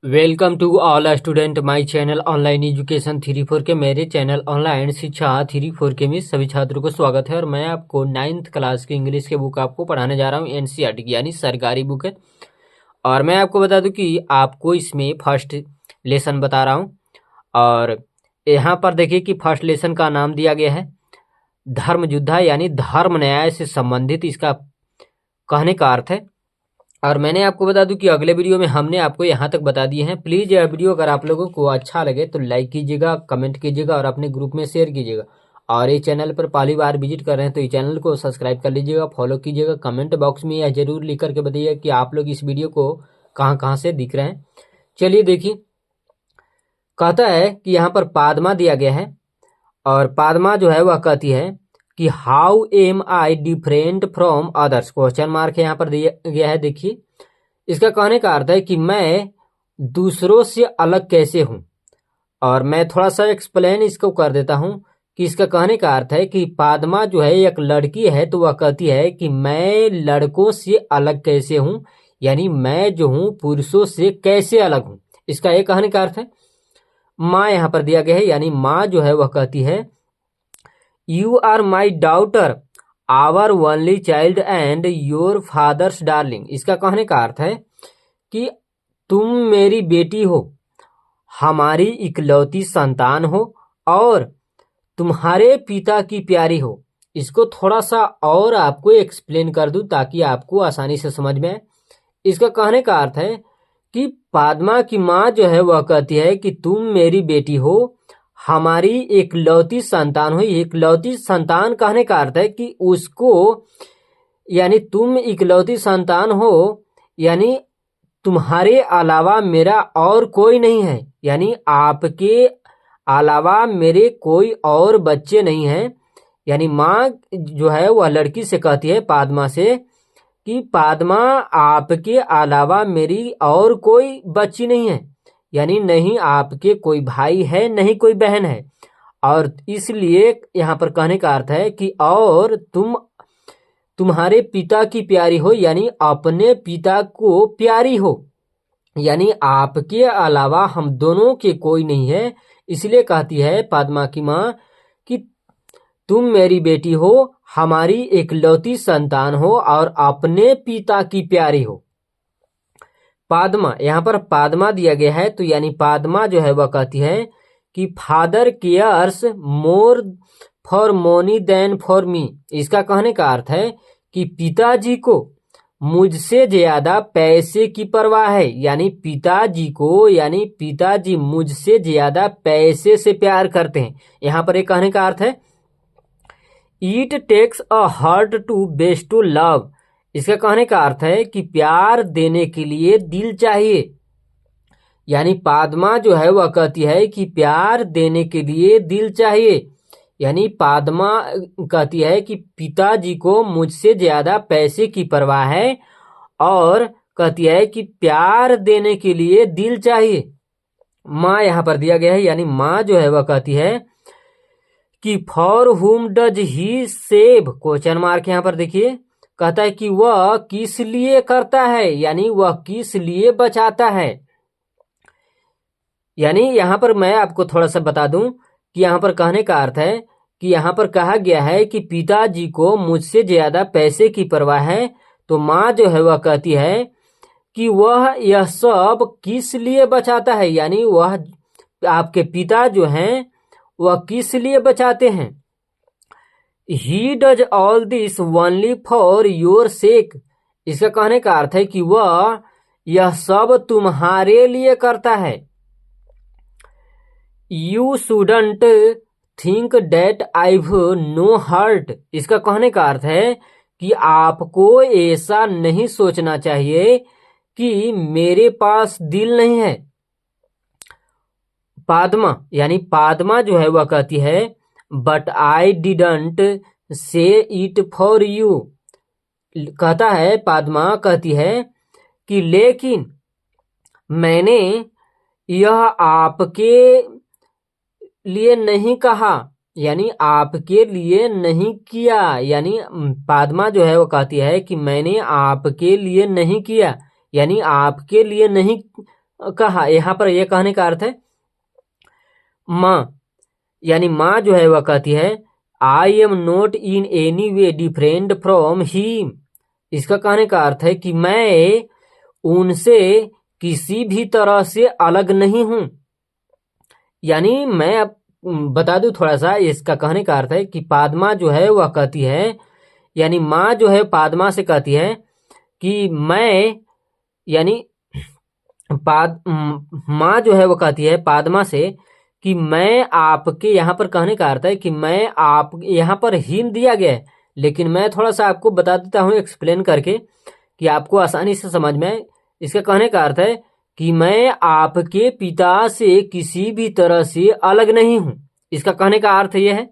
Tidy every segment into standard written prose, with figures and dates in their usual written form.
Welcome to all student my channel online education 3-4 के मेरे channel online शिक्षा 3-4 के में सभी छात्रों को स्वागत है। और मैं आपको 9th क्लास की इंग्लिश के बुक आपको पढ़ाने जा रहा हूँ। एनसीईआरटी की यानी सरकारी बुक है। और मैं आपको बता दूं कि आपको इसमें फर्स्ट लेसन बता रहा हूँ। और यहाँ पर देखिए कि फर्स्ट लेसन का नाम दिया गया है धर्म युद्धा, यानी धर्म न्याय से संबंधित इसका कहने का अर्थ है। और मैंने आपको बता दूं कि अगले वीडियो में हमने आपको यहाँ तक बता दिए हैं। प्लीज़ यह वीडियो अगर आप लोगों को अच्छा लगे तो लाइक कीजिएगा, कमेंट कीजिएगा और अपने ग्रुप में शेयर कीजिएगा। और ये चैनल पर पहली बार विजिट कर रहे हैं तो ये चैनल को सब्सक्राइब कर लीजिएगा, फॉलो कीजिएगा। कमेंट बॉक्स में यह जरूर लिख करके बताइएगा कि आप लोग इस वीडियो को कहाँ कहाँ से दिख रहे हैं। चलिए देखिए, कहता है कि यहाँ पर पादमा दिया गया है। और पादमा जो है वह कहती है कि how am I different from others, question mark यहाँ पर दिया गया है। देखिए, इसका कहने का अर्थ है कि मैं दूसरों से अलग कैसे हूं। और मैं थोड़ा सा एक्सप्लेन इसको कर देता हूं कि इसका कहने का अर्थ है कि पादमा जो है एक लड़की है, तो वह कहती है कि मैं लड़कों से अलग कैसे हूं, यानी मैं जो हूं पुरुषों से कैसे अलग हूं। इसका एक कहने का अर्थ है। माँ यहाँ पर दिया गया है, यानी माँ जो है वह कहती है you are my daughter, our only child and your father's darling. इसका कहने का अर्थ है कि तुम मेरी बेटी हो, हमारी इकलौती संतान हो और तुम्हारे पिता की प्यारी हो। इसको थोड़ा सा और आपको एक्सप्लेन कर दूं ताकि आपको आसानी से समझ में आए। इसका कहने का अर्थ है कि पादमा की माँ जो है वह कहती है कि तुम मेरी बेटी हो, हमारी इकलौती संतान हो। इकलौती संतान कहने का अर्थ है कि उसको, यानी तुम इकलौती संतान हो, यानी तुम्हारे अलावा मेरा और कोई नहीं है, यानी आपके अलावा मेरे कोई और बच्चे नहीं हैं। यानी माँ जो है वह लड़की से कहती है पादमा से कि पादमा, आपके अलावा मेरी और कोई बच्ची नहीं है, यानी नहीं आपके कोई भाई है नहीं कोई बहन है। और इसलिए यहाँ पर कहने का अर्थ है कि और तुम्हारे पिता की प्यारी हो, यानी अपने पिता को प्यारी हो, यानी आपके अलावा हम दोनों के कोई नहीं है। इसलिए कहती है पादमा की माँ कि तुम मेरी बेटी हो, हमारी इकलौती संतान हो और अपने पिता की प्यारी हो। पादमा, यहाँ पर पादमा दिया गया है, तो यानी पादमा जो है वह कहती है कि father cares more for money than for me. इसका कहने का अर्थ है कि पिताजी को मुझसे ज्यादा पैसे की परवाह है, यानी पिताजी को, यानी पिताजी मुझसे ज्यादा पैसे से प्यार करते हैं। यहाँ पर एक कहने का अर्थ है it takes a heart to bestow love. इसका कहने का अर्थ है कि प्यार देने के लिए दिल चाहिए, यानी पादमा जो है वह कहती है कि प्यार देने के लिए दिल चाहिए। यानी पादमा कहती है कि पिताजी को मुझसे ज्यादा पैसे की परवाह है और कहती है कि प्यार देने के लिए दिल चाहिए। माँ यहाँ पर दिया गया है, यानी माँ जो है वह कहती है कि फॉर हुम does he save, question mark यहाँ पर देखिए, कहता है कि वह किस लिए करता है, यानी वह किस लिए बचाता है। यानी यहाँ पर मैं आपको थोड़ा सा बता दूं कि यहाँ पर कहने का अर्थ है कि यहाँ पर कहा गया है कि पिताजी को मुझसे ज्यादा पैसे की परवाह है, तो माँ जो है वह कहती है कि वह यह सब किस लिए बचाता है, यानी वह आपके पिता जो हैं वह किस लिए बचाते हैं। He does all this only for your sake. इसका कहने का अर्थ है कि वह यह सब तुम्हारे लिए करता है। You shouldn't think that I've no heart. इसका कहने का अर्थ है कि आपको ऐसा नहीं सोचना चाहिए कि मेरे पास दिल नहीं है। पादमा, यानी पादमा जो है वह कहती है but I didn't say it for you. कहता है, पादमा कहती है कि लेकिन मैंने यह आपके लिए नहीं कहा, यानी आपके लिए नहीं किया। यानी पादमा जो है वो कहती है कि मैंने आपके लिए नहीं किया, यानी आपके लिए नहीं कहा। यहाँ पर यह कहने का अर्थ है माँ, यानी माँ जो है वह कहती है I am not in any way different from him. इसका कहने का अर्थ है कि मैं उनसे किसी भी तरह से अलग नहीं हूं। यानी मैं अब बता दूं थोड़ा सा, इसका कहने का अर्थ है कि पादमा जो है वह कहती है, यानी माँ जो है पादमा से कहती है कि मैं, यानी माँ जो है वो कहती है पादमा से कि मैं आपके, यहाँ पर कहने का अर्थ है कि मैं आप, यहाँ पर हिम दिया गया है लेकिन मैं थोड़ा सा आपको बता देता हूँ एक्सप्लेन करके कि आपको आसानी से समझ में आए। इसका कहने का अर्थ है कि मैं आपके पिता से किसी भी तरह से अलग नहीं हूं। इसका कहने का अर्थ यह है,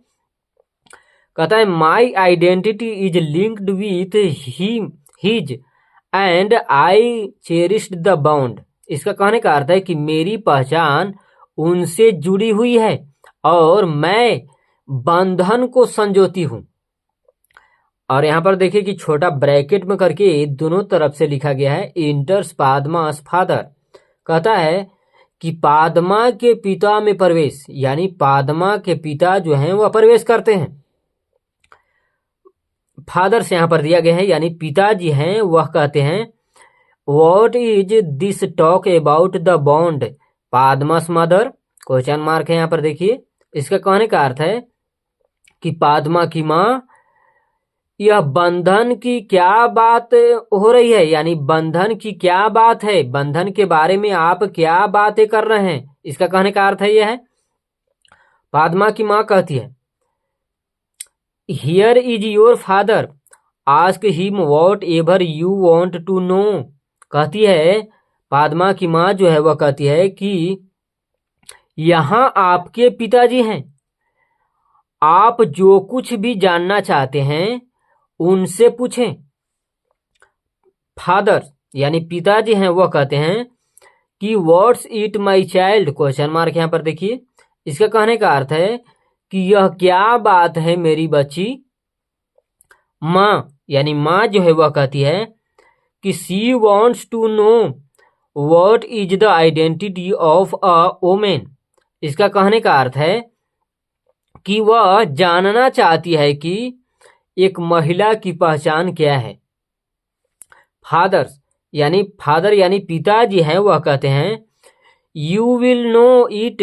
कहता है my identity is linked with him his and I cherished the bound. इसका कहने का अर्थ है कि मेरी पहचान उनसे जुड़ी हुई है और मैं बंधन को संजोती हूं। और यहां पर देखिए कि छोटा ब्रैकेट में करके दोनों तरफ से लिखा गया है इंटर्स पादमास फादर। कहता है कि पादमा के पिता में प्रवेश, यानी पादमा के पिता जो हैं वह प्रवेश करते हैं। फादर से यहां पर दिया गया है, यानी पिताजी हैं, वह कहते हैं what is this talk about the bond Padma's mother, question mark है यहाँ पर देखिए। इसका कहने का अर्थ है कि पादमा की माँ, यह बंधन की क्या बात हो रही है, यानी बंधन की क्या बात है, बंधन के बारे में आप क्या बातें कर रहे हैं। इसका कहने का अर्थ है यह है, पादमा की माँ कहती है here is your father ask him whatever you want to know. कहती है पादमा की माँ जो है वह कहती है कि यहां आपके पिताजी हैं, आप जो कुछ भी जानना चाहते हैं उनसे पूछें। फादर यानी पिताजी हैं वह कहते हैं कि what's it my child, question mark यहां पर देखिए। इसका कहने का अर्थ है कि यह क्या बात है मेरी बच्ची। माँ यानी माँ जो है वह कहती है कि she wants to know what is the identity of a women. इसका कहने का अर्थ है कि वह जानना चाहती है कि एक महिला की पहचान क्या है। फादर यानी पिताजी हैं वह कहते हैं you will know it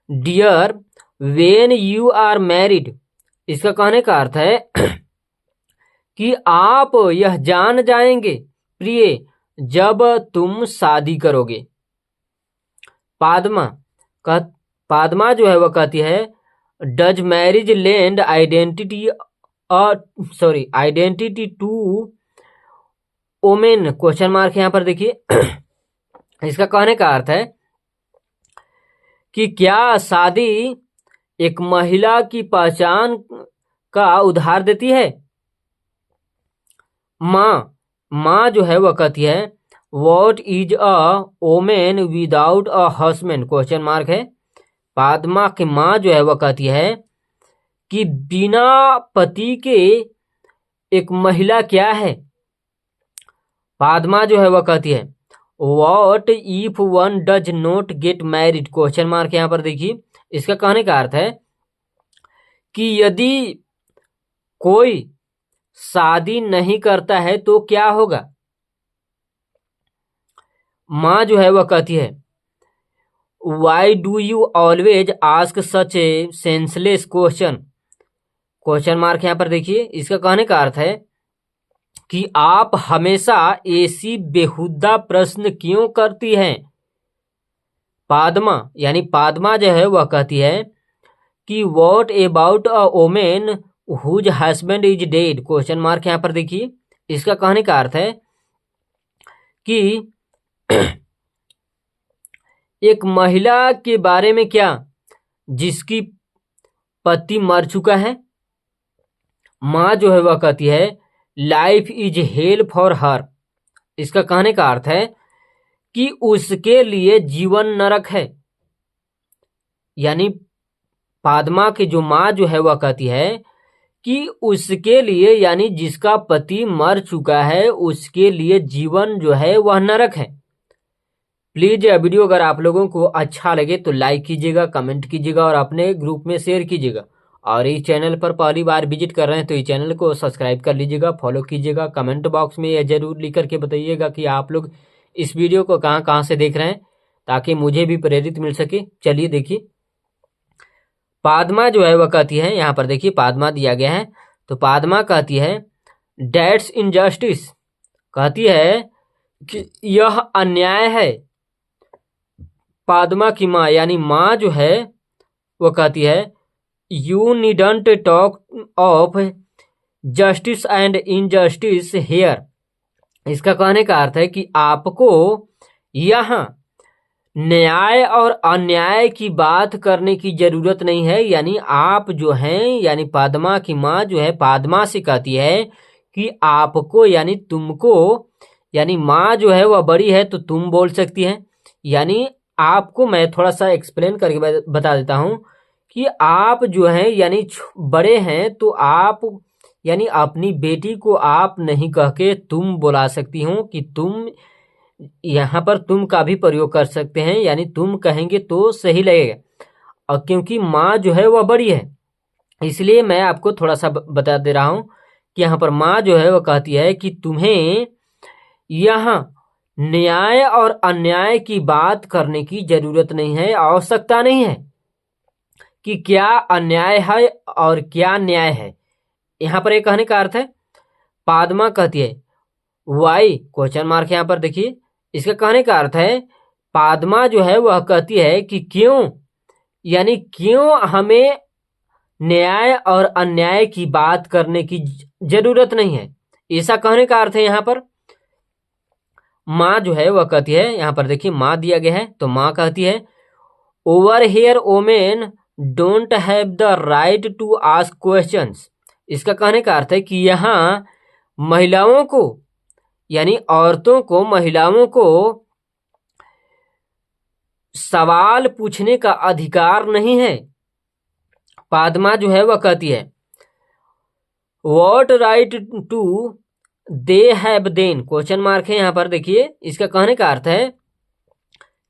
dear when you are married. इसका कहने का अर्थ है कि आप यह जान जाएंगे प्रिय जब तुम शादी करोगे। पादमा जो है वह कहती है does marriage lend identity to women, question mark यहां पर देखिए। इसका कहने का अर्थ है कि क्या शादी एक महिला की पहचान का उधार देती है। माँ जो है वह कहती है what is a women without a husband, question mark है। पादमा की माँ जो है वह कहती है कि बिना पति के एक महिला क्या है। पादमा जो है वह कहती है what if one does not get married, question mark यहां पर देखिए। इसका कहने का अर्थ है कि यदि कोई शादी नहीं करता है तो क्या होगा। माँ जो है वह कहती है why do you always ask such A senseless question, question mark यहां पर देखिए। इसका कहने का अर्थ है कि आप हमेशा ऐसी बेहुदा प्रश्न क्यों करती हैं। पादमा जो है वह कहती है कि what about a women whose husband is dead, question mark यहां पर देखिए। इसका कहने का अर्थ है कि एक महिला के बारे में क्या जिसकी पति मर चुका है। माँ जो है वह कहती है life is hello for her. इसका कहने का अर्थ है कि उसके लिए जीवन नरक है। यानी पादमा की जो माँ जो है वह कहती है कि उसके लिए, यानी जिसका पति मर चुका है उसके लिए जीवन जो है वह नरक है। प्लीज यह वीडियो अगर आप लोगों को अच्छा लगे तो लाइक कीजिएगा, कमेंट कीजिएगा और अपने ग्रुप में शेयर कीजिएगा। और इस चैनल पर पहली बार विजिट कर रहे हैं तो इस चैनल को सब्सक्राइब कर लीजिएगा, फॉलो कीजिएगा। कमेंट बॉक्स में यह जरूर लिख करके बताइएगा कि आप लोग इस वीडियो को कहाँ कहाँ से देख रहे हैं, ताकि मुझे भी प्रेरित मिल सके। चलिए देखिए, पादमा जो है वह कहती है, यहाँ पर देखिए पादमा दिया गया है, तो पादमा कहती है डेट्स इनजस्टिस, कहती है कि यह अन्याय है। पादमा की माँ यानी माँ जो है वो कहती है you needn't talk of justice and injustice here. इसका कहने का अर्थ है कि आपको यहाँ न्याय और अन्याय की बात करने की जरूरत नहीं है। यानी आप जो हैं, यानी पादमा की माँ जो है पादमा से कहती है कि आपको यानी तुमको, यानी माँ जो है वह बड़ी है तो तुम बोल सकती हैं। यानी आपको मैं थोड़ा सा एक्सप्लेन करके बता देता हूँ कि आप जो हैं यानी बड़े हैं तो आप यानी अपनी बेटी को आप नहीं कह के तुम बुला सकती हो, कि तुम, यहाँ पर तुम का भी प्रयोग कर सकते हैं, यानी तुम कहेंगे तो सही लगेगा। और क्योंकि माँ जो है वह बड़ी है, इसलिए मैं आपको थोड़ा सा बता दे रहा हूँ कि यहाँ पर माँ जो है वह कहती है कि तुम्हें यहाँ न्याय और अन्याय की बात करने की जरूरत नहीं है, आवश्यकता नहीं है कि क्या अन्याय है और क्या न्याय है। यहाँ पर एक कहने का अर्थ है, पादमा कहती है वाई क्वेश्चन मार्क, यहाँ पर देखिए इसका कहने का अर्थ है पादमा जो है वह कहती है कि क्यों, यानी क्यों हमें न्याय और अन्याय की बात करने की जरूरत नहीं है, ऐसा कहने का अर्थ है। यहाँ पर माँ जो है वह कहती है, यहाँ पर देखिए माँ दिया गया है तो माँ कहती है over here women don't have the right to ask questions. इसका कहने का अर्थ है कि यहाँ महिलाओं को, यानी औरतों को, महिलाओं को सवाल पूछने का अधिकार नहीं है। पादमा जो है वह कहती है what right to they have then, question mark है यहाँ पर देखिए। इसका कहने का अर्थ है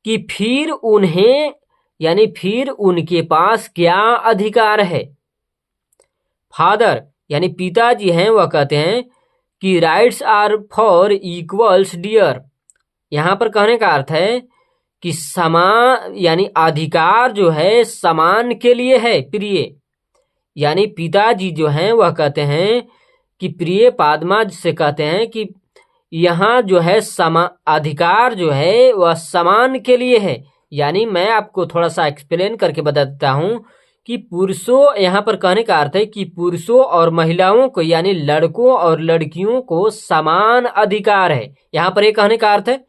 कि फिर उन्हें, यानी फिर उनके पास क्या अधिकार है। फादर यानी पिताजी हैं वह कहते हैं कि rights are for equals dear. यहाँ पर कहने का अर्थ है कि समान, यानी अधिकार जो है समान के लिए है, प्रिय। यानी पिताजी जो हैं वह कहते हैं कि प्रिय पादमा से कहते हैं कि यहाँ जो है अधिकार जो है वह समान के लिए है। यानी मैं आपको थोड़ा सा एक्सप्लेन करके बता देता हूँ कि पुरुषों, यहाँ पर कहने का अर्थ है कि पुरुषों और महिलाओं को, यानी लड़कों और लड़कियों को समान अधिकार है। यहाँ पर एक कहने का अर्थ है।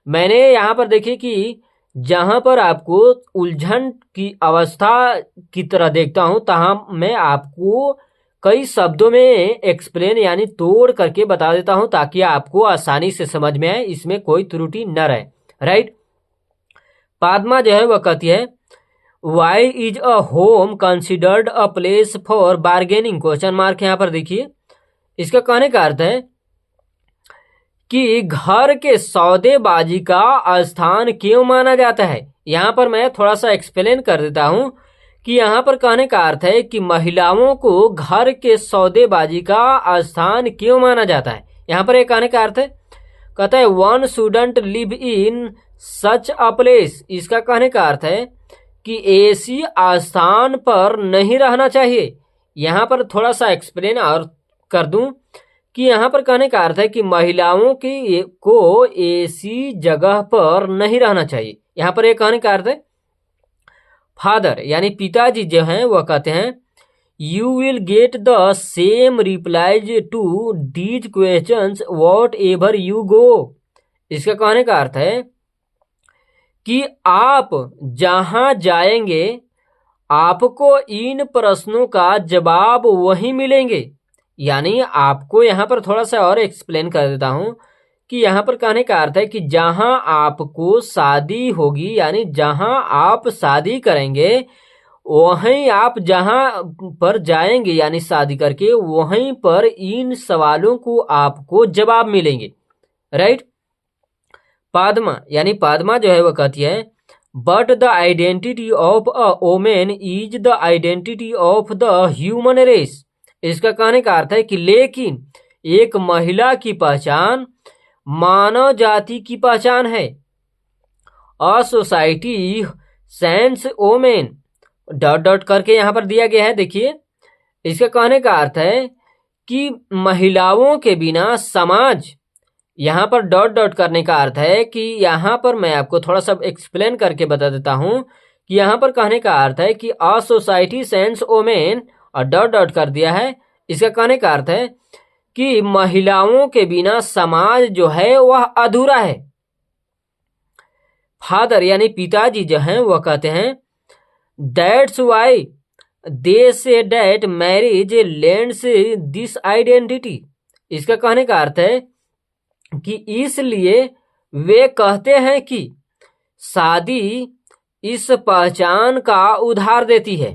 मैंने यहाँ पर देखिए कि जहाँ पर आपको उलझन की अवस्था की तरह देखता हूँ, तहाँ मैं आपको कई शब्दों में एक्सप्लेन यानी तोड़ करके बता देता हूँ, ताकि आपको आसानी से समझ में आए, इसमें कोई त्रुटि न रहे। राइट। पादमा जो है वह कहती है why is a home considered a place for bargaining, question mark यहाँ पर देखिए। इसका कहने का अर्थ है कि घर के सौदेबाजी का स्थान क्यों माना जाता है। यहाँ पर मैं थोड़ा सा एक्सप्लेन कर देता हूँ कि यहाँ पर कहने का अर्थ है कि महिलाओं को घर के सौदेबाजी का स्थान क्यों माना जाता है। यहाँ पर एक कहने का अर्थ है, कहता है one shouldn't live in such a place. इसका कहने का अर्थ है कि ऐसी स्थान पर नहीं रहना चाहिए। यहाँ पर थोड़ा सा एक्सप्लेन और कर दूं कि यहाँ पर कहने का अर्थ है कि महिलाओं की को ऐसी जगह पर नहीं रहना चाहिए। यहाँ पर एक कहने का अर्थ है फादर यानी पिताजी जो हैं वह कहते हैं you will get the same replies to these questions wherever you go. इसका कहने का अर्थ है कि आप जहां जाएंगे आपको इन प्रश्नों का जवाब वही मिलेंगे। यानी आपको यहाँ पर थोड़ा सा और एक्सप्लेन कर देता हूँ कि यहाँ पर कहने का अर्थ है कि जहां आपको शादी होगी, यानी जहां आप शादी करेंगे, वहीं आप जहां पर जाएंगे यानी शादी करके, वहीं पर इन सवालों को आपको जवाब मिलेंगे। राइट। पादमा यानी पादमा जो है वह कहती है but the identity of a women is the identity of the human race. इसका कहने का अर्थ है कि लेकिन एक महिला की पहचान मानव जाति की पहचान है। A society sense women dot dot करके यहाँ पर दिया गया है। देखिए इसका कहने का अर्थ है कि महिलाओं के बिना समाज, यहाँ पर डॉट डॉट करने का अर्थ है कि यहाँ पर मैं आपको थोड़ा सा एक्सप्लेन करके बता देता हूँ कि यहाँ पर कहने का अर्थ है कि अ सोसाइटी सेंस वोमेन और डॉट डॉट कर दिया है। इसका कहने का अर्थ है कि महिलाओं के बिना समाज जो है वह अधूरा है। फादर यानी पिताजी जो हैं वह कहते हैं that's why they say that marriage lends this identity. इसका कहने का अर्थ है कि इसलिए वे कहते हैं कि शादी इस पहचान का उधार देती है।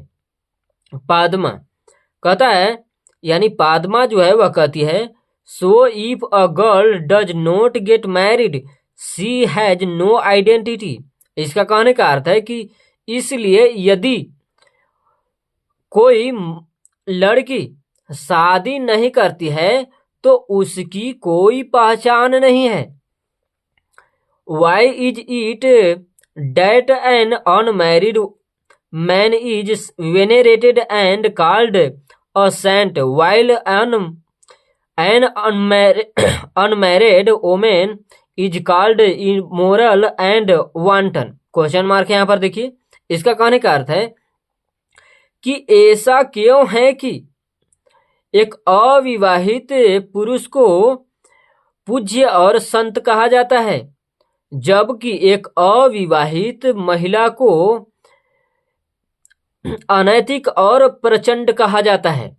पादमा कहता है यानी पादमा जो है वह कहती है so if a girl does not get married she has no identity. इसका कहने का अर्थ है कि इसलिए यदि कोई लड़की शादी नहीं करती है तो उसकी कोई पहचान नहीं है। Why is it that an unmarried man is venerated and called a saint while an unmarried women is called immoral and wanton. Question mark यहाँ पर देखिए। इसका कहने का अर्थ है कि ऐसा क्यों है कि एक अविवाहित पुरुष को पूज्य और संत कहा जाता है जबकि एक अविवाहित महिला को अनैतिक और प्रचंड कहा जाता है।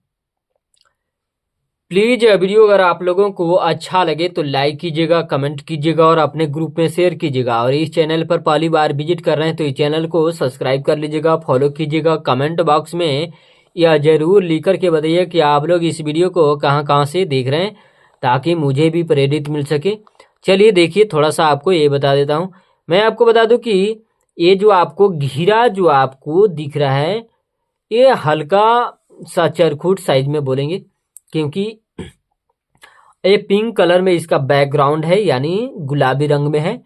प्लीज वीडियो अगर आप लोगों को अच्छा लगे तो लाइक कीजिएगा, कमेंट कीजिएगा और अपने ग्रुप में शेयर कीजिएगा। और इस चैनल पर पहली बार विजिट कर रहे हैं तो इस चैनल को सब्सक्राइब कर लीजिएगा, फॉलो कीजिएगा। कमेंट बॉक्स में यह जरूर लिख करके बताइए कि आप लोग इस वीडियो को कहाँ कहाँ से देख रहे हैं ताकि मुझे भी प्रेरित मिल सके। चलिए देखिए थोड़ा सा आपको ये बता देता हूँ। मैं आपको बता दूं कि ये जो आपको घेरा जो आपको दिख रहा है ये हल्का सा चरखुट साइज में बोलेंगे क्योंकि ये पिंक कलर में इसका बैकग्राउंड है यानी गुलाबी रंग में है।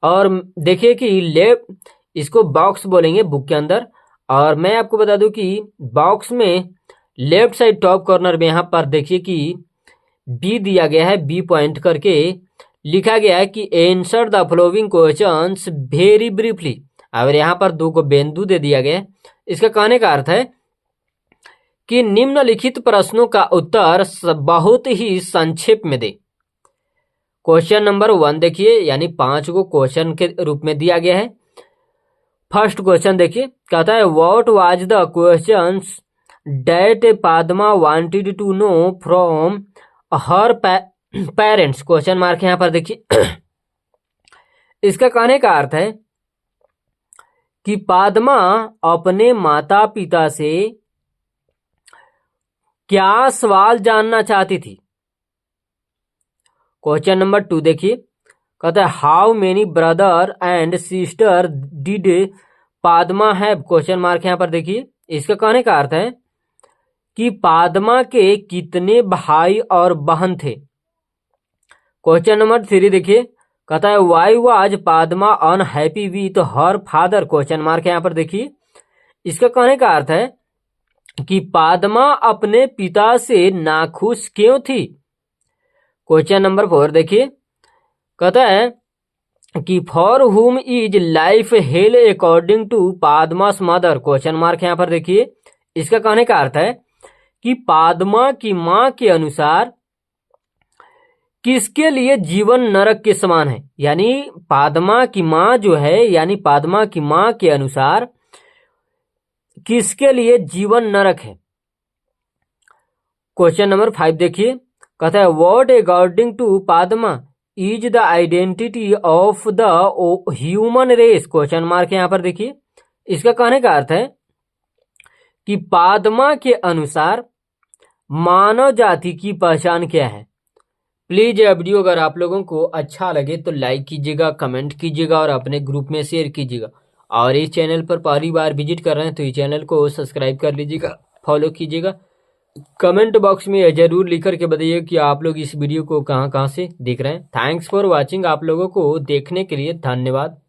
और देखिए कि लेफ्ट इसको बॉक्स बोलेंगे बुक के अंदर। और मैं आपको बता दूं कि बॉक्स में लेफ्ट साइड टॉप कॉर्नर में यहाँ पर देखिए कि बी दिया गया है, बी पॉइंट करके लिखा गया है कि answer the following questions very briefly. और यहाँ पर 2 को बिंदु दे दिया गया है। इसका कहने का अर्थ है कि निम्नलिखित प्रश्नों का उत्तर बहुत ही संक्षेप में दे। क्वेश्चन नंबर 1 देखिए यानी 5 को क्वेश्चन के रूप में दिया गया है। फर्स्ट क्वेश्चन देखिए कहता है what was the questions that Padma wanted to know from her parents. Question mark यहाँ पर देखिए। इसका कहने का अर्थ है कि पादमा अपने माता पिता से क्या सवाल जानना चाहती थी। क्वेश्चन नंबर 2 देखिए कहता है how many brother and sister did Padma have. Question mark यहाँ पर देखिए। इसका कहने का अर्थ है कि पादमा के कितने भाई और बहन थे। क्वेश्चन नंबर 3 देखिए कहता है why was Padma unhappy with her father. Question mark यहाँ पर देखिए। इसका कहने का अर्थ है कि पादमा अपने पिता से नाखुश क्यों थी। क्वेश्चन नंबर 4 देखिए कहता है कि for whom is life hell according to Padma's mother. Question mark यहाँ पर देखिए। इसका कहने का अर्थ है कि पादमा की मां के अनुसार किसके लिए जीवन नरक के समान है। यानी पादमा की मां जो है यानी पादमा की मां के अनुसार किसके लिए जीवन नरक है। क्वेश्चन नंबर 5 देखिए कहता है what according to Padma is the identity of the human race. Question mark यहाँ पर देखिए। इसका कहने का अर्थ है कि पादमा के अनुसार मानव जाति की पहचान क्या है। प्लीज़ यह वीडियो अगर आप लोगों को अच्छा लगे तो लाइक कीजिएगा, कमेंट कीजिएगा और अपने ग्रुप में शेयर कीजिएगा। और इस चैनल पर पहली बार विजिट कर रहे हैं तो इस चैनल को सब्सक्राइब कर लीजिएगा, फॉलो कीजिएगा। कमेंट बॉक्स में यह जरूर लिख करके बताइए कि आप लोग इस वीडियो को कहाँ कहाँ से देख रहे हैं। Thanks for watching. आप लोगों को देखने के लिए धन्यवाद।